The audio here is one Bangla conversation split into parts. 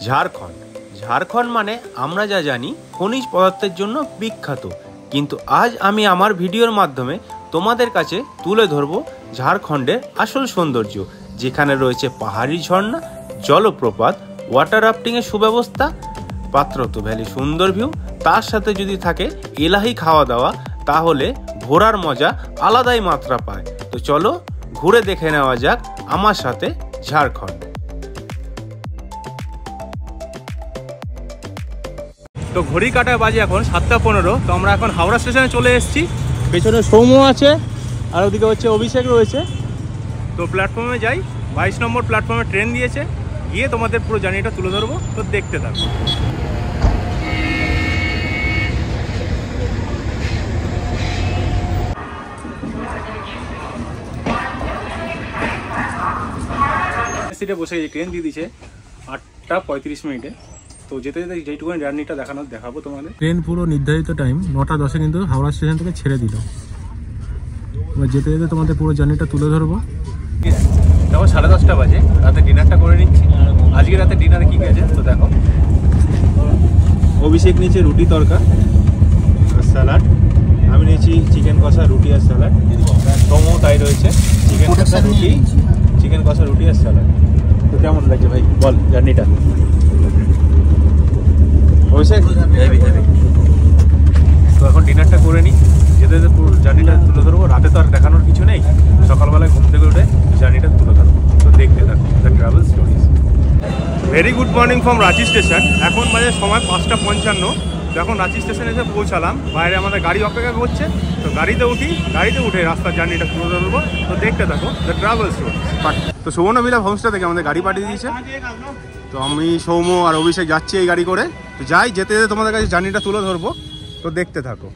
ঝাড়খণ্ড। ঝাড়খণ্ড মানে আমরা যা জানি খনিজ পদার্থের জন্য বিখ্যাত, কিন্তু আজ আমি আমার ভিডিওর মাধ্যমে তোমাদের কাছে তুলে ধরবো ঝাড়খণ্ডের আসল সৌন্দর্য, যেখানে রয়েছে পাহাড়ি ঝর্ণা, জলপ্রপাত, ওয়াটার রাফটিংয়ের সুব্যবস্থা, পাত্রতো ভ্যালি সুন্দর ভিউ, তার সাথে যদি থাকে এলাহি খাওয়া দাওয়া, তাহলে ঘোরার মজা আলাদাই মাত্রা পায়। তো চলো ঘুরে দেখে নেওয়া যাক আমার সাথে ঝাড়খণ্ড। তো ঘড়ি কাটায় বাজে এখন 7:15। তো আমরা এখন হাওড়া স্টেশনে চলে এসেছি। পেছনে সৌম্য আছে আর ওদিকে হচ্ছে অভিষেক রয়েছে। তো প্ল্যাটফর্মে যাই, 22 নম্বর প্ল্যাটফর্মে ট্রেন দিয়েছে, গিয়ে তোমাদের পুরো জার্নিটা তুলে ধরবো। তো দেখতে থাকো। সিটে বসে ট্রেন দিয়ে দিয়েছে 8:35। তো যেতে যেতে যেইটুকুনি জার্নিটা দেখাবো তোমাদের। ট্রেন পুরো নির্ধারিত টাইম 9:10 কিন্তু হাওড়া স্টেশন থেকে ছেড়ে দিল। এবার যেতে যেতে তোমাদের পুরো জার্নিটা তুলে ধরবো। দেখো 10:30 বাজে, রাতে ডিনারটা করে নিচ্ছি। আজকে রাতে ডিনারে কী গেছে তো দেখো। অভিষেক নিয়েছে রুটি তরকা আর স্যালাড, আমি নিয়েছি চিকেন কষা রুটি আর স্যালাড। সোমও তাই রয়েছে, চিকেন কষা রুটি, চিকেন কষা রুটি আর স্যালাড। তো কেমন লাগছে ভাই বল জার্নিটা? অভিষেক তো এখন ডিনারটা করে নিই, যেতে যেতে পুরো জার্নিটা তুলে ধরবো। রাতে তো আর দেখানোর কিছু নেই, সকালবেলায় ঘুম থেকে উঠে জার্নিটা তুলে ধরবো। তো দেখতে থাকো the travel stories. Very good morning from Ranchi station. এখন বাজে সময় 5:55। তো এখন রাঁচি স্টেশনে এসে পৌঁছালাম। বাইরে আমাদের গাড়ি অপেক্ষা করছে। তো গাড়িতে উঠে রাস্তার জার্নিটা তুলে ধরবো। তো দেখতে থাকো দ্য ট্রাভেল স্টোরি। তো সুবর্ণভিলা হোমস্টে থেকে আমাদের গাড়ি পাঠিয়ে দিয়েছে। তো আমি সৌম্য আর অভিষেক যাচ্ছি এই গাড়ি করে। তো যাই, যেতে যেতে তোমাদের কাছে জার্নিটা তুলে ধরবো। তো দেখতে থাকো।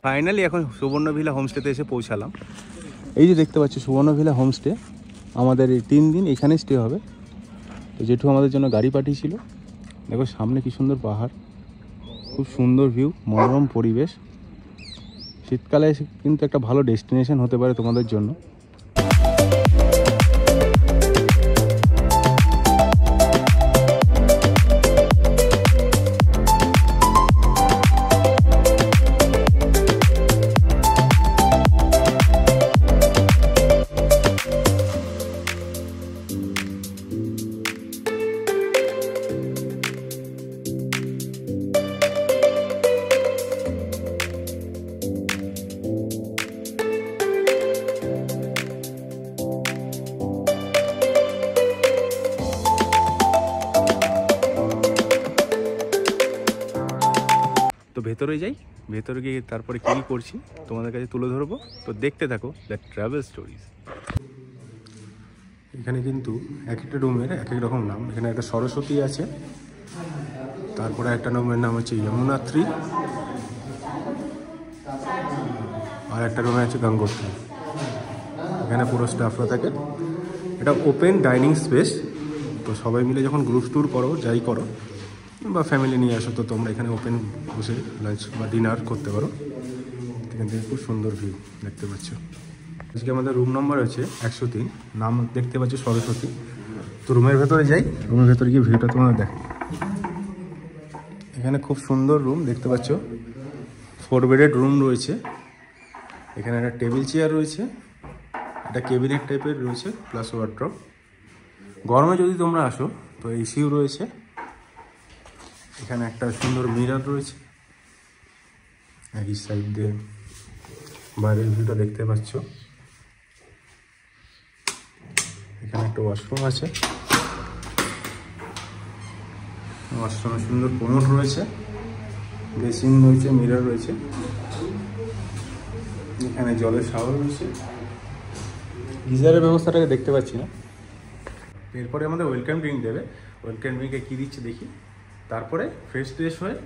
ফাইনালি এখন সুবর্ণভিলা হোমস্টেতে এসে পৌঁছালাম। এই যে দেখতে পাচ্ছি সুবর্ণভিলা হোমস্টে, আমাদের এই 3 দিন এখানে স্টে হবে। তো জেঠু আমাদের জন্য গাড়ি পাঠিয়েছিল। দেখো সামনে কি সুন্দর পাহাড়, খুব সুন্দর ভিউ, মনোরম পরিবেশ। শীতকালে কিন্তু একটা ভালো ডেস্টিনেশন হতে পারে তোমাদের জন্য। তো ভেতরে যাই, ভেতরে গিয়ে তারপরে কী করছি তোমাদের কাছে তুলে ধরবো। তো দেখতে থাকো দ্য ট্রাভেল স্টোরিজ। এখানে কিন্তু এক একটা রুমের এক এক রকম নাম। এখানে একটা সরস্বতী আছে, তারপরে একটা রুমের নাম হচ্ছে যমুনাত্রী, আর একটা রুমে আছে গঙ্গোত্রী। এখানে পুরো স্টাফরা থাকে। এটা ওপেন ডাইনিং স্পেস। তো সবাই মিলে যখন গ্রুপ ট্যুর করো, যাই করো বা ফ্যামিলি নিয়ে আসো, তো তোমরা এখানে ওপেন বসে লাঞ্চ বা ডিনার করতে পারো। এখান থেকে খুব সুন্দর ভিউ দেখতে পাচ্ছ। আজকে আমাদের রুম নম্বর হচ্ছে 103, নাম দেখতে পাচ্ছ সরস্বতী। তো রুমের ভেতরে যাই, রুমের ভেতরে গিয়ে ভিউটা তোমরা দেখো। এখানে খুব সুন্দর রুম দেখতে পাচ্ছ, 4 বেডেড রুম রয়েছে। এখানে একটা টেবিল চেয়ার রয়েছে, একটা ক্যাবিনেট টাইপের রয়েছে, প্লাস ওয়ার্ড্রপ। গরমে যদি তোমরা আসো তো এসিও রয়েছে। এখানে একটা সুন্দর মিরর রয়েছে, একই সাইড দিয়ে বাইরের ভিউটা দেখতে পাচ্ছ। এখানে একটা ওয়াশরুম আছে, ওয়াশরুমে সুন্দর কোমোড রয়েছে, বেসিন রয়েছে, মিরর রয়েছে। এখানে জলের শাওয়ার রয়েছে, গিজারের ব্যবস্থাটাকে দেখতে পাচ্ছি না। এরপরে আমাদের ওয়েলকাম ড্রিঙ্ক দেবে, ওয়েলকাম ড্রিঙ্কে কী দিচ্ছে দেখি, তারপরে ফ্রেশ ট্রেশ হয়ে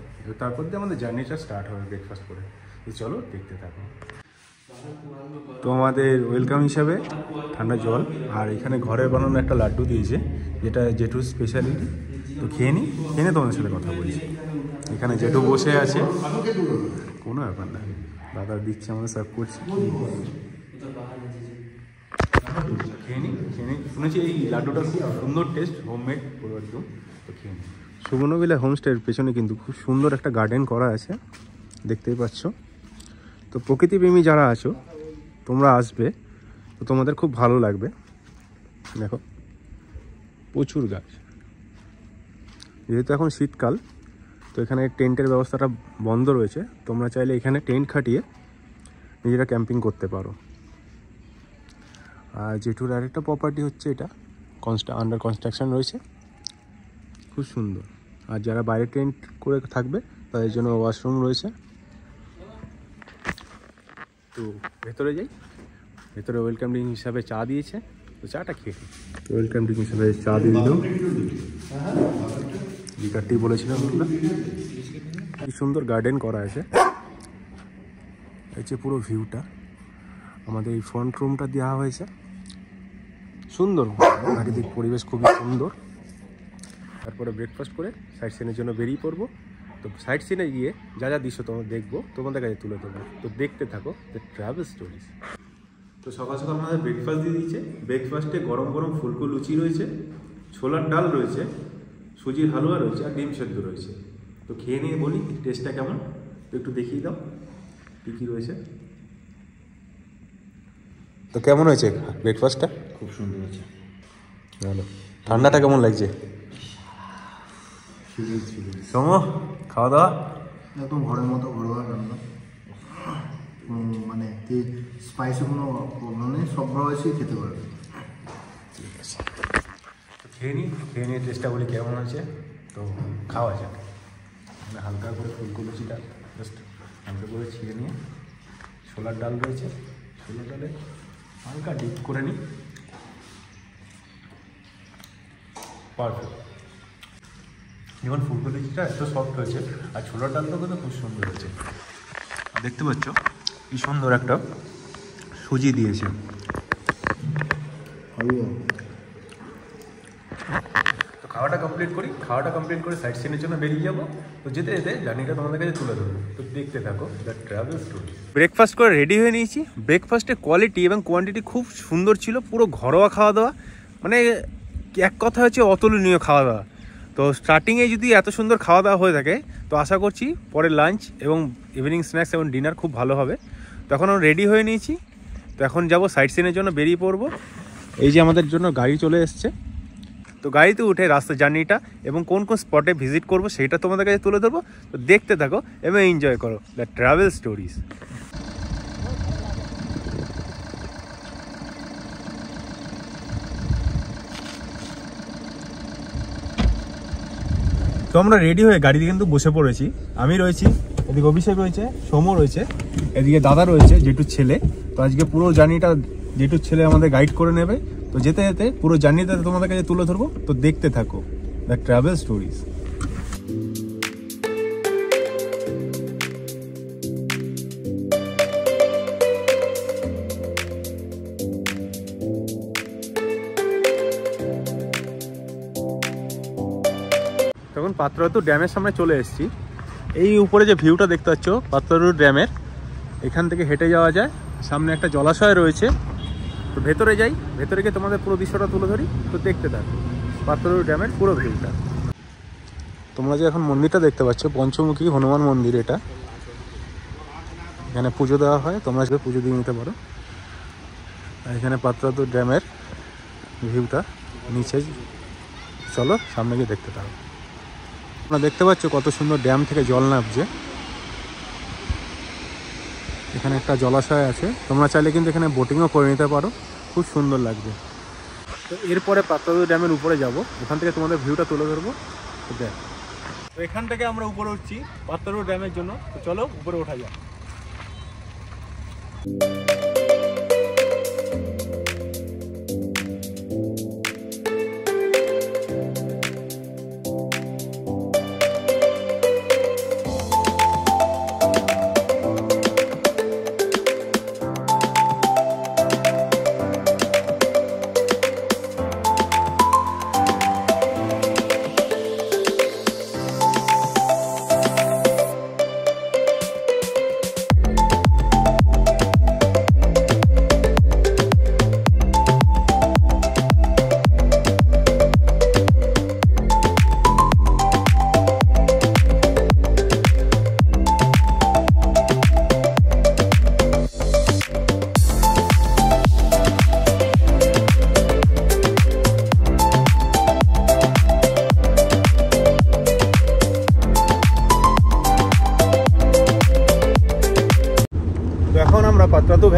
তারপর দিয়ে আমাদের জার্নিটা স্টার্ট হবে ব্রেকফাস্ট করে। তো চলো দেখতে থাকো। তো আমাদের ওয়েলকাম হিসাবে ঠান্ডা জল আর এখানে ঘরে বানানো একটা লাড্ডু দিয়েছে, যেটা জেঠুর স্পেশালিটি। তো খেয়ে নিই, খেয়ে নিয়ে তোমাদের সাথে কথা বলছি। এখানে জেঠু বসে আছে, কোনো ব্যাপার না, দাদা দিচ্ছে, আমাদের সার্ভ করছে। খেয়ে নিই, শুনেছি এই লাড্ডুটা খুব সুন্দর টেস্ট, হোমমেড পুরো একদম। তো খেয়ে নিই। সুবর্ণবিলা হোমস্টের পেছনে কিন্তু খুব সুন্দর একটা গার্ডেন করা আছে, দেখতেই পাচ্ছ। তো প্রকৃতিপ্রেমী যারা আছো তোমরা আসবে, তো তোমাদের খুব ভালো লাগবে। দেখো প্রচুর গাছ, যেহেতু এখন শীতকাল তো এখানে টেন্টের ব্যবস্থাটা বন্ধ রয়েছে, তোমরা চাইলে এখানে টেন্ট খাটিয়ে নিজেরা ক্যাম্পিং করতে পারো। আর জেঠুর আরেকটা প্রপার্টি হচ্ছে এটা আন্ডার কনস্ট্রাকশন রয়েছে, খুব সুন্দর। আর যারা বাইরে টেন্ট করে থাকবে তাদের জন্য ওয়াশরুম রয়েছে। তো ভেতরে যাই, ভেতরে ওয়েলকাম ড্রিঙ্ক হিসাবে চা দিয়েছে, তো চাটা খেয়ে ওয়েলকাম ড্রিঙ্ক হিসাবে চা দিয়ে দিল। লিকারটি বলেছিলাম ওগুলো। কি সুন্দর গার্ডেন করা আছে, এই যে পুরো ভিউটা আমাদের এই ফ্রন্ট রুমটা দেওয়া হয়েছে, সুন্দর প্রাকৃতিক পরিবেশ, খুবই সুন্দর। তারপরে ব্রেকফাস্ট করে সাইট সিনের জন্য বেরিয়ে পড়বো। তো সাইট সিনে গিয়ে যা যা দৃশ্য তোমরা দেখবো তোমাদের কাছে তুলে ধরবো, তো দেখতে থাকো দ্য ট্রাভেল স্টোরিজ। তো সকাল সকাল আমাদের ব্রেকফাস্ট দিয়ে দিয়েছে। ব্রেকফাস্টে গরম গরম ফুলকো লুচি রয়েছে, ছোলার ডাল রয়েছে, সুজির হালুয়া রয়েছে আর ডিম সেদ্ধ রয়েছে। তো খেয়ে নিয়ে বলি টেস্টটা কেমন, তো একটু দেখিয়ে দাও কী কী রয়েছে। তো কেমন হয়েছে ব্রেকফাস্টটা? খুব সুন্দর হয়েছে, ভালো। ঠান্ডাটা কেমন লাগছে? সম খাওয়া দাওয়া একদম ঘরের মতো, ঘরোয়া রান্না, মানে স্পাইসি কোনো প্রবলেম নেই, সব রয়েছেই খেতে পারবে। ঠিক আছে, তো খেয়ে নিয়ে টেস্টটা বলি কেমন আছে। তো খাওয়া যাক, মানে হালকা করে ফুলকো লুচিটা জাস্ট হালকা করে ছিঁড়ে নিয়ে, ছোলার ডাল রয়েছে, ছোলার ডালে হালকা ডিপ করে নিই। পারফেক্ট, যেমন ফুলকো লুচিটা এত সফট হয়েছে আর ছোলার ডালটাও কিন্তু খুব সুন্দর হয়েছে। দেখতে পাচ্ছ কি সুন্দর একটা সুজি দিয়েছে। তো খাওয়াটা কমপ্লিট করে সাইট সিনের জন্য বেরিয়ে যাবো। তো যেতে যেতে জার্নিটা তোমাদের কাছে তুলে ধরবো, তো দেখতে থাকো দ্য ট্রাভেল স্টোরি। ব্রেকফাস্ট করে রেডি হয়ে নিয়েছি। ব্রেকফাস্টের কোয়ালিটি এবং কোয়ান্টিটি খুব সুন্দর ছিল, পুরো ঘরোয়া খাওয়া দাওয়া, মানে এক কথা হচ্ছে অতুলনীয় খাওয়া দাওয়া। তো স্টার্টিংয়ে যদি এত সুন্দর খাওয়া দাওয়া হয়ে থাকে, তো আশা করছি পরে লাঞ্চ এবং ইভিনিং স্ন্যাক্স এবং ডিনার খুব ভালো হবে। তো এখন আমরা রেডি হয়ে নিয়েছি, তো এখন যাব সাইট সিনের জন্য বেরিয়ে পড়বো। এই যে আমাদের জন্য গাড়ি চলে এসছে, তো গাড়িতে উঠে রাস্তা জার্নিটা এবং কোন কোন স্পটে ভিজিট করবো সেটা তোমাদের কাছে তুলে ধরবো। তো দেখতে থাকো এবং এনজয় করো দ্য ট্রাভেল স্টোরিজ। তো আমরা রেডি হয়ে গাড়িতে কিন্তু বসে পড়েছি। আমি রয়েছি, এদিকে অভিষেক রয়েছে, সৌম্য রয়েছে, এদিকে দাদা রয়েছে, জেঠুর ছেলে। তো আজকে পুরো জার্নিটা জেঠুর ছেলে আমাদের গাইড করে নেবে। তো যেতে যেতে পুরো জার্নিটা তোমাদের কাছে তুলে ধরবো, তো দেখতে থাকো দ্য ট্রাভেল স্টোরিজ। তখন পাত্রাতু ড্যামের সামনে চলে এসেছি। এই উপরে যে ভিউটা দেখতে পাচ্ছ পাত্রাতু ড্যামের, এখান থেকে হেঁটে যাওয়া যায়, সামনে একটা জলাশয় রয়েছে। তো ভেতরে যাই, ভেতরে গিয়ে তোমাদের পুরো দৃশ্যটা তুলে ধরি, তো দেখতে থাকো পাত্রাতু ড্যামের পুরো ভিউটা। তোমরা যে এখন মন্দিরটা দেখতে পাচ্ছ পঞ্চমুখী হনুমান মন্দির, এটা এখানে পুজো দেওয়া হয়, তোমরা সেটা পুজো দিয়ে নিতে পারো। আর এখানে পাত্রাতু ড্যামের ভিউটা নিচে, চলো সামনে গিয়ে দেখতে থাকো। তোমরা দেখতে পাচ্ছ কত সুন্দর ড্যাম থেকে জল নামছে। এখানে একটা জলাশয় আছে, তোমরা চাইলে কিন্তু এখানে বোটিংও করে নিতে পারো, খুব সুন্দর লাগবে। তো এরপরে পাত্রাতু ড্যামের উপরে যাব, ওখান থেকে তোমাদের ভিউটা তুলে ধরবো। তো দেখ, তো এখান থেকে আমরা উপরে উঠছি পাত্রাতু ড্যামের জন্য, তো চলো উপরে ওঠা যাক।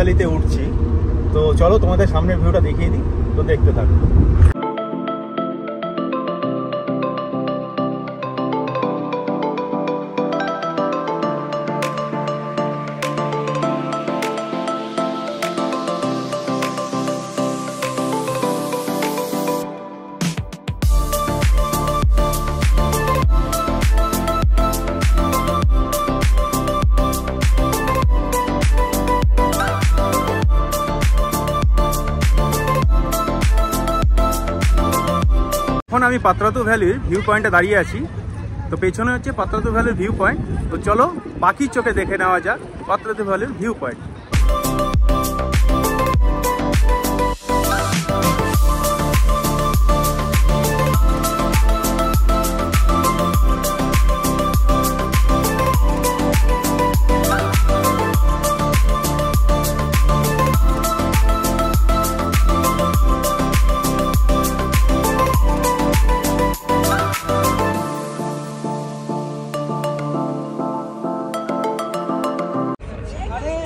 ভ্যালিতে উঠছি। তো চলো তোমাদের সামনের ভিউটা দেখিয়ে দিই, তো দেখতে থাকো। এখন আমি পাত্রাতু ভ্যালির ভিউ পয়েন্টে দাঁড়িয়ে আছি। তো পেছনে হচ্ছে পাত্রাতু ভ্যালির ভিউ পয়েন্ট। তো চলো বাকি চোখে দেখে নেওয়া যাক পাত্রাতু ভ্যালির ভিউ পয়েন্ট।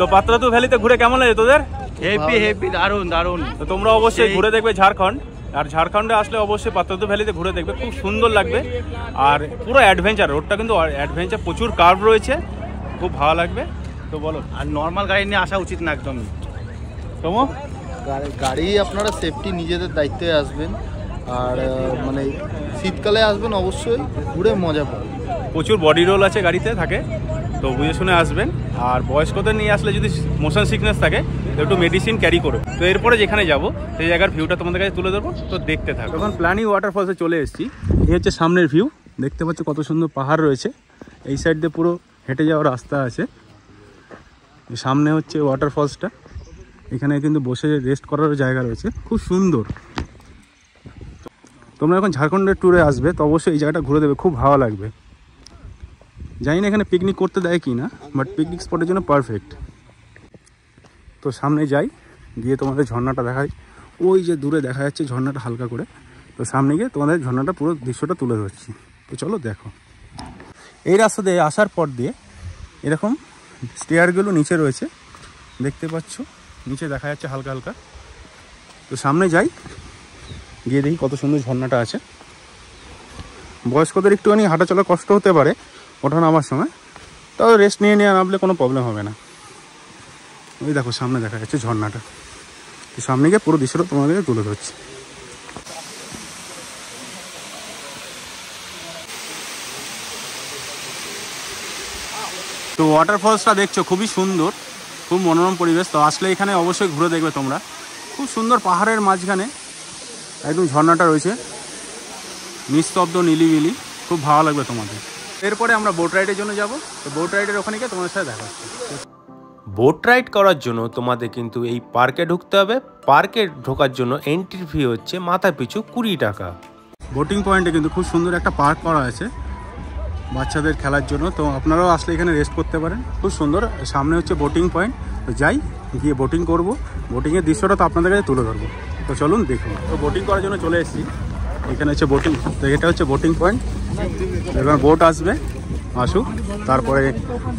তো পাত্রাতু ভ্যালিতে ঘুরে কেমন লাগে তোদের? হেভি দারুণ দারুণ। তো তোমরা অবশ্যই ঘুরে দেখবে ঝাড়খণ্ড, আর ঝাড়খণ্ডে আসলে অবশ্যই পাত্রাতু ভ্যালিতে ঘুরে দেখবে, খুব সুন্দর লাগবে। আর পুরো অ্যাডভেঞ্চার, রোডটা কিন্তু অ্যাডভেঞ্চার, প্রচুর কার্ভ রয়েছে, খুব ভালো লাগবে। তো বলো, আর নর্মাল গাড়ি নিয়ে আসা উচিত না একদমই। তোমো গাড়ি আপনারা সেফটি নিজেদের দায়িত্বে আসবেন, আর মানে শীতকালে আসবেন অবশ্যই, ঘুরে মজা পাবেন। প্রচুর বডি রোল আছে গাড়িতে থাকে, তো বুঝে শুনে আসবেন। আর বয়স্কদের নিয়ে আসলে যদি মোশন সিকনেস থাকে তো একটু মেডিসিন ক্যারি করো। তো এরপরে যেখানে যাবো সেই জায়গার ভিউটা তোমাদের কাছে তুলে দেবো, তো দেখতে থাকো। তখন প্ল্যানি ওয়াটারফলসে চলে এসেছি। এই হচ্ছে সামনের ভিউ, দেখতে পাচ্ছ কত সুন্দর পাহাড় রয়েছে। এই সাইড দিয়ে পুরো হেঁটে যাওয়ার রাস্তা আছে। সামনে হচ্ছে ওয়াটারফলসটা, এখানে কিন্তু বসে রেস্ট করার জায়গা রয়েছে, খুব সুন্দর। তোমরা এখন ঝাড়খণ্ডের ট্যুরে আসবে তো অবশ্যই এই জায়গাটা ঘুরে দেবে, খুব ভালো লাগবে। জানি না এখানে পিকনিক করতে দেয় কি না, বাট পিকনিক স্পটের জন্য পারফেক্ট। তো সামনে যাই, গিয়ে তোমাদের ঝর্ণাটা দেখাই। ওই যে দূরে দেখা যাচ্ছে ঝর্ণাটা হালকা করে, তো সামনে গিয়ে তোমাদের ঝর্ণাটা পুরো দৃশ্যটা তুলে ধরছি। তো চলো দেখো। এই রাস্তা দিয়ে আসার পর দিয়ে এরকম স্টেয়ারগুলো নিচে রয়েছে, দেখতে পাচ্ছ, নিচে দেখা যাচ্ছে হালকা হালকা। তো সামনে যাই, গিয়ে দেখি কত সুন্দর ঝর্ণাটা আছে। বয়স্কদের একটুখানি হাঁটা চলা কষ্ট হতে পারে ওঠা নামার সময়, তাও রেস্ট নিয়ে নামলে কোনো প্রবলেম হবে না। ওই দেখো সামনে দেখা যাচ্ছে ঝর্ণাটা, তো সামনে গিয়ে পুরো দৃশ্যটা তোমাদেরকে তুলে ধরছি। তো ওয়াটারফলসটা দেখছো খুবই সুন্দর, খুব মনোরম পরিবেশ। তো আসলে এখানে অবশ্যই ঘুরে দেখবে তোমরা, খুব সুন্দর পাহাড়ের মাঝখানে একদম ঝর্ণাটা রয়েছে, নিস্তব্ধ নিলিবিলি, খুব ভালো লাগবে তোমাদের। এরপরে আমরা বোট রাইডের জন্য যাব। তো বোট রাইডের ওখানে গিয়ে তোমাদের সাথে দেখা হচ্ছে। বোট রাইড করার জন্য তোমাদের কিন্তু এই পার্কে ঢুকতে হবে। পার্কে ঢোকার জন্য এন্ট্রি ফি হচ্ছে মাথা পিছু 20 টাকা। বোটিং পয়েন্টে কিন্তু খুব সুন্দর একটা পার্ক করা আছে বাচ্চাদের খেলার জন্য, তো আপনারাও আসলে এখানে রেস্ট করতে পারেন, খুব সুন্দর। সামনে হচ্ছে বোটিং পয়েন্ট, তো যাই গিয়ে বোটিং করব, বোটিংয়ের দৃশ্যটা তো আপনাদের কাছে তুলে ধরবো। তো চলুন দেখুন। তো বোটিং করার জন্য চলে এসেছি, এখানে হচ্ছে বোটিং। তো এটা হচ্ছে বোটিং পয়েন্ট, এবার বোট আসবে, আসুক, তারপরে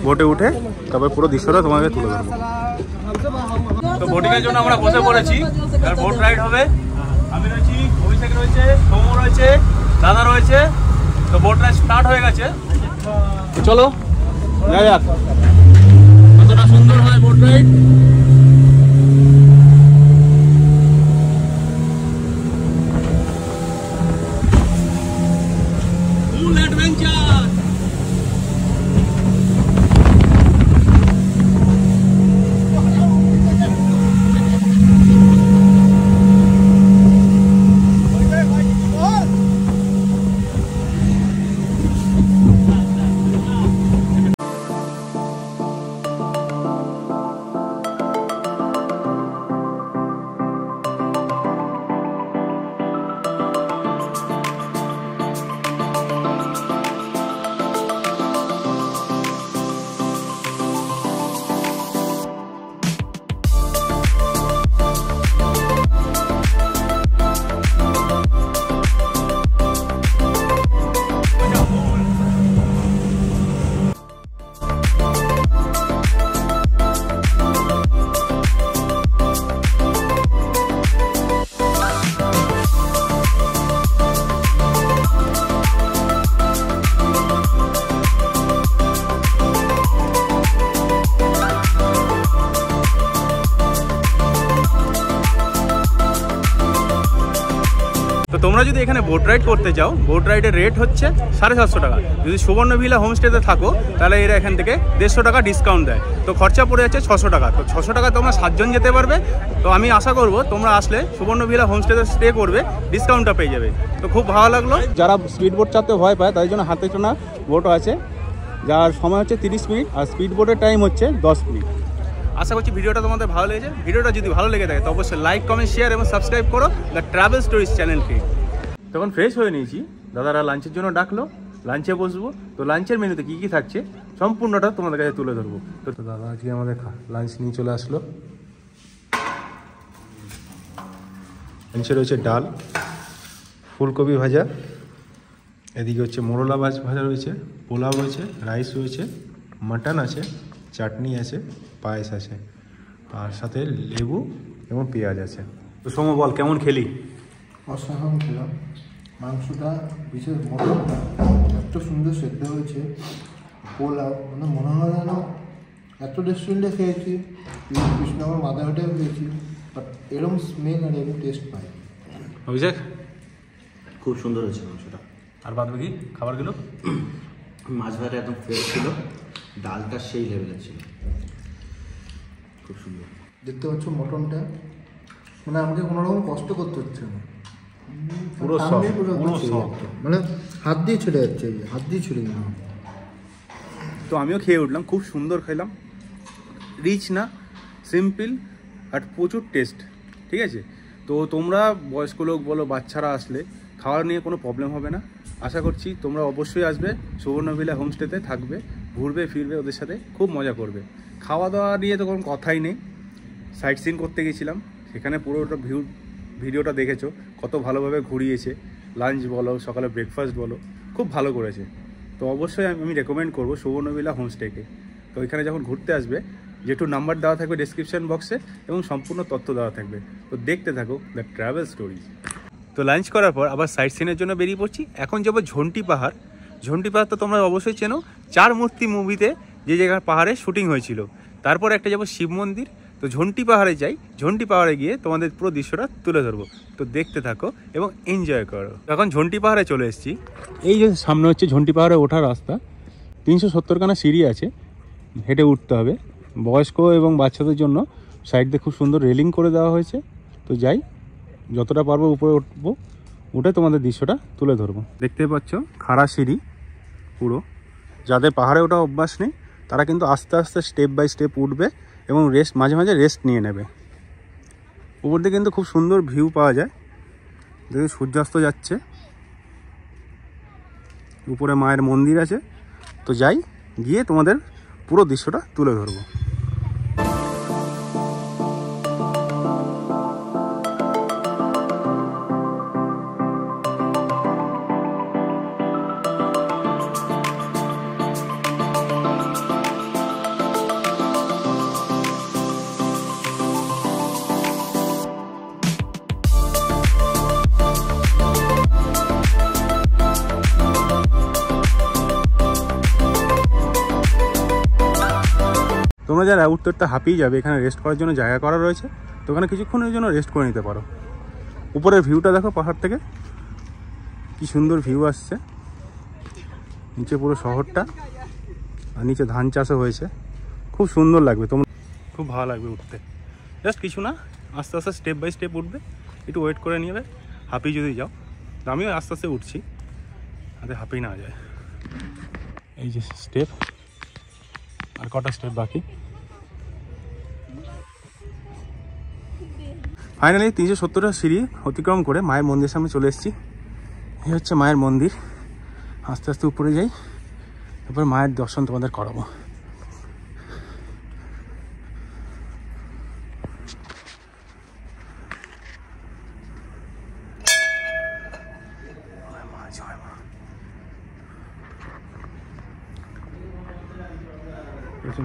বোটে উঠে তারপরে পুরো দৃশ্যটা তোমাদের তুলে ধরবো। তো বোটিংয়ের জন্য আমরা বসে পড়েছি, এবার বোট রাইড হবে। আমি রয়েছি, অভিষেক রয়েছে, সৌম্য রয়েছে, দাদা রয়েছে। তো বোট রাইড স্টার্ট হয়ে গেছে, তো চলো যাই যাক। কতটা সুন্দর হয় বোট রাইড। ফুল অ্যাডভেঞ্চার। তোমরা যদি এখানে বোট রাইড করতে চাও, বোট রাইডের রেট হচ্ছে 750 টাকা। যদি সুবর্ণভিলা হোমস্টেতে থাকো তাহলে এরা এখান থেকে 150 টাকা ডিসকাউন্ট দেয়। তো খরচা পড়ে যাচ্ছে 600 টাকা। তো 600 টাকা তোমরা 7 জন যেতে পারবে। তো আমি আশা করব তোমরা আসলে সুবর্ণভিলা হোমস্টেতে স্টে করবে, ডিসকাউন্টটা পেয়ে যাবে। তো খুব ভালো লাগলো। যারা স্পিড বোট চাপতে ভয় পায় তাদের জন্য হাতে টানা বোটও আছে, যার সময় হচ্ছে 30 মিনিট আর স্পিড বোটের টাইম হচ্ছে 10 মিনিট। আশা করছি ভিডিওটা তোমাদের ভালো লেগেছে। ভিডিওটা যদি ভালো লেগে থাকে তো অবশ্যই লাইক, কমেন্ট, শেয়ার এবং সাবস্ক্রাইব করো দ্য ট্রাভেল স্টোরিজ চ্যানেলকে। তখন ফ্রেশ হয়ে নিয়েছি, দাদারা লাঞ্চের জন্য ডাকলো, লাঞ্চে বসবো। তো লাঞ্চের মেনুতে কী কী থাকছে সম্পূর্ণটা তোমাদের কাছে তুলে ধরবো। তো দাদা আজকে আমাদের লাঞ্চ নিয়ে চলে আসলো। লাঞ্চে রয়েছে ডাল, ফুলকপি ভাজা, এদিকে হচ্ছে মোরলা ভাজা রয়েছে, পোলাও রয়েছে, রাইস রয়েছে, মাটন আছে, চাটনি আছে, পায়েস আছে, আর সাথে লেবু এবং পেঁয়াজ আছে। তো সোম বল, কেমন খেলি? অসাধারণ খেলাম। মাংসটা বিশেষ মটনটা এত সুন্দর সেদ্ধ হয়েছে, পোলাও মানে মনে হয় যেন এত রেস্টুরেন্টে খেয়েছি, কৃষ্ণনগর মাদারহাটেও খেয়েছি, বাট এরকম স্মেল আর এরকম টেস্ট পাই। অভিষেক খুব সুন্দর হয়েছে মাংসটা। আর বাদ বাকি খাবারগুলো? মাছ ভাজা একদম ফ্রেশ ছিল, ডালটা সেই লেভেলের ছিল, খুব সুন্দর। দেখতে পাচ্ছ মটনটা, মানে আমাকে কোনো রকম কষ্ট করতে হচ্ছে না, পুরো সফট, মানে হাত দিয়ে ছেড়ে যাচ্ছে, হাত দিয়ে ছেড়ে গেলাম। তো আমিও খেয়ে উঠলাম, খুব সুন্দর খেলাম, রিচ না, সিম্পল আর প্রচুর টেস্ট। ঠিক আছে, তো তোমরা বয়স্ক লোক বলো, বাচ্চারা আসলে খাওয়ার নিয়ে কোনো প্রবলেম হবে না। আশা করছি তোমরা অবশ্যই আসবে, সুবর্ণভিলা হোমস্টেতে থাকবে, ঘুরবে ফিরবে, ওদের সাথে খুব মজা করবে। খাওয়া দাওয়া নিয়ে তো কোনো কথাই নেই। সাইট সিন করতে গেছিলাম, সেখানে পুরোটা ভিডিওটা দেখেছো, কত ভালোভাবে ঘুরিয়েছে। লাঞ্চ বলো, সকালে ব্রেকফাস্ট বলো, খুব ভালো করেছে। তো অবশ্যই আমি রেকমেন্ড করবো সুবর্ণভিলা হোমস্টেকে। তো এখানে যখন ঘুরতে আসবে, যেটু নাম্বার দেওয়া থাকবে ডেসক্রিপশন বক্সে এবং সম্পূর্ণ তথ্য দেওয়া থাকবে। তো দেখতে থাকো দ্য ট্রাভেল স্টোরিজ। তো লাঞ্চ করার পর আবার সাইট সিনের জন্য বেরিয়ে পড়ছি। এখন যাবো ঝন্টি পাহাড়। ঝন্টি পাহাড় তো তোমরা অবশ্যই চেনো, 4 মূর্তি মুভিতে যে জায়গার পাহাড়ে শুটিং হয়েছিল। তারপর একটা যাবো শিব মন্দির। তো ঝন্টি পাহাড়ে যাই, ঝন্টি পাহাড়ে গিয়ে তোমাদের পুরো দৃশ্যটা তুলে ধরবো। তো দেখতে থাকো এবং এনজয় করো। এখন ঝন্টি পাহাড়ে চলে এসেছি। এই যে সামনে হচ্ছে ঝন্টি পাহাড়ে ওঠার রাস্তা, 370 খানা সিঁড়ি আছে, হেঁটে উঠতে হবে। বয়স্ক এবং বাচ্চাদের জন্য সাইড দিয়ে খুব সুন্দর রেলিং করে দেওয়া হয়েছে। তো যাই, যতটা পারবো উপরে উঠবো, উঠে তোমাদের দৃশ্যটা তুলে ধরবো। দেখতে পাচ্ছ খাড়া সিঁড়ি পুরো। যাদের পাহাড়ে ওঠা অভ্যাস নেই তারা কিন্তু আস্তে আস্তে স্টেপ বাই স্টেপ উঠবে এবং মাঝে মাঝে রেস্ট নিয়ে নেবে। উপর দিয়ে কিন্তু খুব সুন্দর ভিউ পাওয়া যায়। দেখে সূর্যাস্ত যাচ্ছে, উপরে মায়ের মন্দির আছে। তো যাই, গিয়ে তোমাদের পুরো দৃশ্যটা তুলে ধরবো। তোমরা যারা উত্তরটা হাঁপিয়ে যাবে, এখানে রেস্ট করার জন্য জায়গা করা রয়েছে। তো ওখানে কিছুক্ষণের জন্য রেস্ট করে নিতে পারো। উপরের ভিউটা দেখো, পাহাড় থেকে কি সুন্দর ভিউ আসছে। নিচে পুরো শহরটা, আর নিচে ধান চাষও হয়েছে, খুব সুন্দর লাগবে। তোমার খুব ভালো লাগবে উঠতে। জাস্ট কিছু না, আস্তে আস্তে স্টেপ বাই স্টেপ উঠবে, একটু ওয়েট করে নিবে। হাঁপিয়ে যদি যাও, তো আমিও আস্তে আস্তে উঠছি, যাতে হাঁপিয়ে না যায়। এই যে স্টেপ, আর কটা স্টেপ বাকি। ফাইনালি 370টা সিঁড়ি অতিক্রম করে মায়ের মন্দিরের সামনে চলে এসেছি। এই হচ্ছে মায়ের মন্দির। আস্তে আস্তে উপরে যাই, তারপর মায়ের দর্শন তোমাদের করাবো।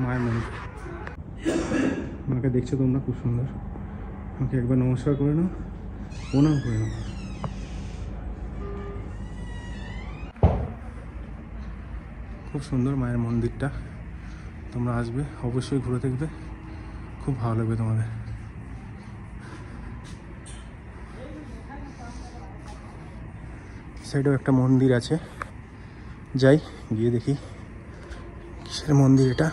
মায়ের মন্দির, মাকে দেখছো তোমরা, খুব সুন্দর। আমাকে একবার নমস্কার করে নাও, প্রণাম করে নাও। খুব সুন্দর মায়ের মন্দিরটা, তোমরা আসবে অবশ্যই, ঘুরে দেখবে, খুব ভালো লাগবে তোমাদের। সাইডেও একটা মন্দির আছে, যাই গিয়ে দেখি কিসের মন্দির এটা।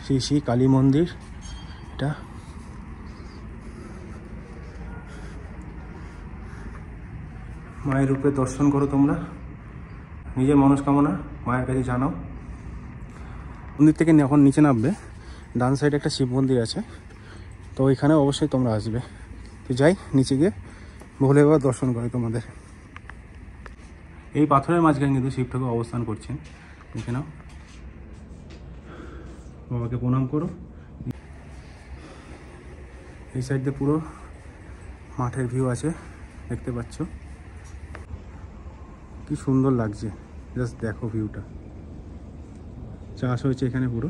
শ্রী শ্রী কালী মন্দির এটা। মায়ের রূপে দর্শন করো তোমরা, নিজের মনস্কামনা মায়ের কাছে জানাও। মন্দির থেকে যখন নিচে নামবে ডান সাইডে একটা শিব মন্দির আছে, তো ওইখানে অবশ্যই তোমরা আসবে। তো যাই নিচে গিয়ে ভোলে বাবা দর্শন করে তোমাদের। এই পাথরের মাঝখানে কিন্তু শিব ঠাকুর অবস্থান করছেন, দেখে নাও। বাবাকে প্রণাম করো। এই সাইড দিয়ে পুরো মাঠের ভিউ আছে, দেখতে পাচ্ছ কি সুন্দর লাগছে। জাস্ট দেখো ভিউটা, চাষ হয়েছে এখানে পুরো,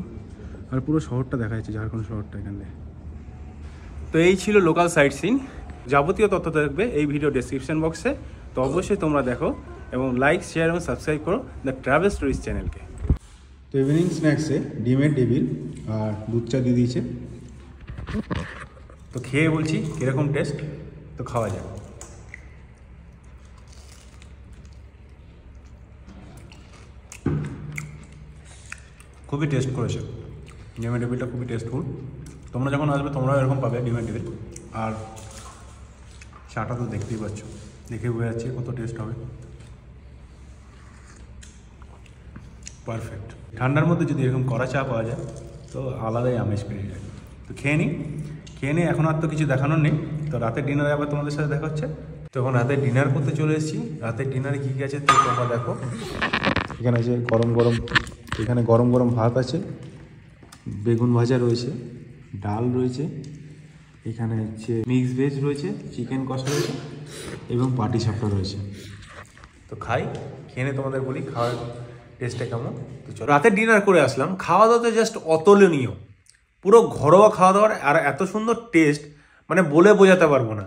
আর পুরো শহরটা দেখা যাচ্ছে, ঝাড়খণ্ড শহরটা এখানে। তো এই ছিল লোকাল সাইট সিন। যাবতীয় তথ্য থাকবে এই ভিডিও ডেসক্রিপশন বক্সে, তো অবশ্যই তোমরা দেখো এবং লাইক, শেয়ার এবং সাবস্ক্রাইব করো দ্য ট্রাভেল স্টোরিজ চ্যানেলকে। তো ইভিনিং স্ন্যাক্সে ডিমের টেবিল আর দুধ চা দিয়ে দিয়েছে, তো খেয়ে বলছি কীরকম টেস্ট, তো খাওয়া যাক। খুবই টেস্ট করেছে, ডিমের টেবিলটা খুবই টেস্টফুল। তোমরা যখন আসবে তোমরাও এরকম পাবে ডিমের টেবিল। আর চাটা তো দেখতেই পাচ্ছ, দেখে বোঝা যাচ্ছে কত টেস্ট হবে। পারফেক্ট। ঠান্ডার মধ্যে যদি এরকম কড়া চা পাওয়া যায় তো আলাদাই আমেজ পেয়ে যায়। তো খেয়ে নিই এখন আর তো কিছু দেখানোর নেই। তো রাতের ডিনারে আবার তোমাদের সাথে দেখা হচ্ছে। তো এখন রাতে ডিনার করতে চলে এসেছি। রাতের ডিনারে কী কী আছে তো তোমরা দেখো। এখানে আছে গরম গরম ভাত আছে, বেগুন ভাজা রয়েছে, ডাল রয়েছে, এখানে হচ্ছে মিক্স ভেজ রয়েছে, চিকেন কষা রয়েছে এবং পাটি সাপটা রয়েছে। তো খেয়ে নিয়ে তোমাদের বলি খাওয়ার টেস্টটা কেমন। তো চলো, রাতের ডিনার করে আসলাম। খাওয়া দাওয়া তো জাস্ট অতুলনীয়, পুরো ঘরোয়া খাওয়া দাওয়ার, আর এত সুন্দর টেস্ট মানে বলে বোঝাতে পারবো না।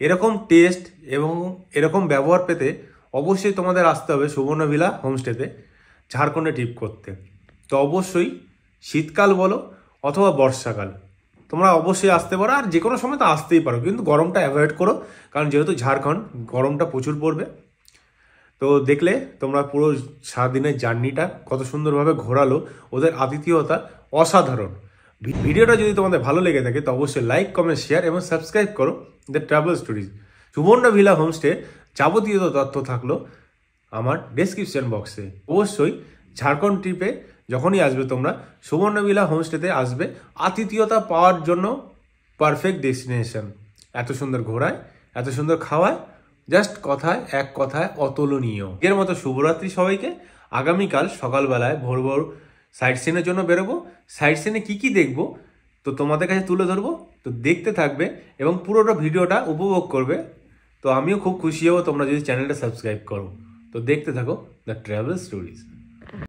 এরকম টেস্ট এবং এরকম ব্যবহার পেতে অবশ্যই তোমাদের আসতে হবে সুবর্ণভিলা হোমস্টেতে ঝাড়খণ্ডে ট্রিপ করতে। তো অবশ্যই শীতকাল বলো অথবা বর্ষাকাল, তোমরা অবশ্যই আসতে পারো। আর যে কোনো সময় তো আসতেই পারো, কিন্তু গরমটা অ্যাভয়েড করো, কারণ যেহেতু ঝাড়খণ্ড গরমটা প্রচুর পড়বে। তো দেখলে তোমরা পুরো সারাদিনের জার্নিটা কত সুন্দরভাবে ঘোরালো, ওদের আতিথেয়তা অসাধারণ। ভিডিওটা যদি তোমাদের ভালো লেগে থাকে তো অবশ্যই লাইক, কমেন্ট, শেয়ার এবং সাবস্ক্রাইব করো দ্য ট্রাভেল স্টোরিজ। সুবর্ণভিলা হোমস্টে যাবতীয় তথ্য থাকলো আমার ডেসক্রিপশন বক্সে। অবশ্যই ঝাড়খণ্ড ট্রিপে যখনই আসবে তোমরা সুবর্ণভিলা হোমস্টেতে আসবে, আতিথেয়তা পাওয়ার জন্য পারফেক্ট ডেস্টিনেশন। এত সুন্দর ঘোরায়, এত সুন্দর খাওয়ায়, জাস্ট এক কথায় অতুলনীয়। এর মতো শুভরাত্রি সবাইকে। আগামীকাল সকালবেলায় ভোর সাইট সিনের জন্য বেরোবো। সাইট সিনে কী দেখবো তো তোমাদের কাছে তুলে ধরবো, তো দেখতে থাকবে এবং পুরোটা ভিডিওটা উপভোগ করবে। তো আমিও খুব খুশি হব তোমরা যদি চ্যানেলটা সাবস্ক্রাইব করো। তো দেখতে থাকো দ্য ট্রাভেল স্টোরিজ।